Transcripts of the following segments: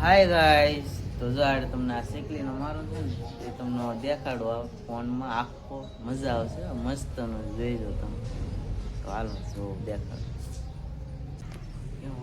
Hi guys, તો જો આડે તમને આ શેકલીનો મારો છે ને એ તમને દેખાડો આ ફોનમાં આખો મજા આવશે મસ્ત નો જોઈ જો તમે. તો હાલો જો દેખાડો કેમ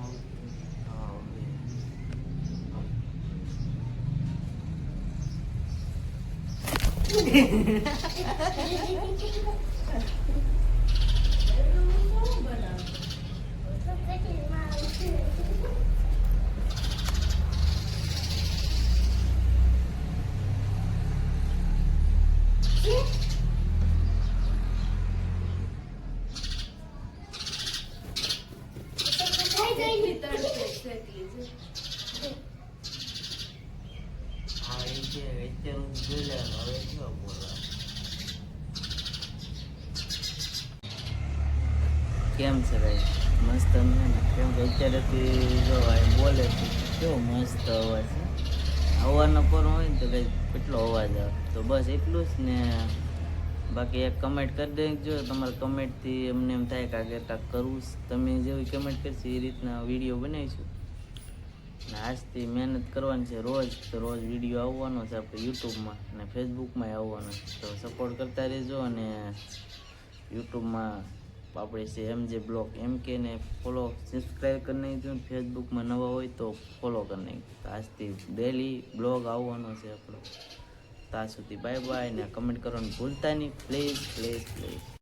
કેમ છે ભાઈ? મસ્ત ને કેમ કે અત્યારેથી જો ભાઈ બોલે છે કેવો મસ્ત અવાજ છે. હવાનો પરો હોય ને તો કઈ કેટલો અવાજ આવે. તો બસ એટલું જ ને બાકી એક કમેન્ટ કરી દેજો. તમારા કમેન્ટથી એમને એમ થાય કે આગળ કાંઈક કરવું. તમે જેવી કમેન્ટ કરશો એ રીતના વિડીયો બનાવીશું. ને આજથી મહેનત કરવાની છે રોજ. તો રોજ વિડીયો આવવાનો છે આપણે યુટ્યુબમાં અને ફેસબુકમાં આવવાનો છે. તો સપોર્ટ કરતા રહેજો. અને યુટ્યુબમાં આપણે છે MJ બ્લોગ MK ને ફોલો સબસ્ક્રાઈબ કરી નાખજો. ફેસબુકમાં નવા હોય તો ફોલો કરી નાખજો. તો આજથી ડેલી બ્લોગ આવવાનો છે આપણો. ત્યાં સુધી બાય બાય. ને કમેન્ટ કરવાનું ભૂલતા નહીં પ્લીઝ પ્લીઝ પ્લીઝ.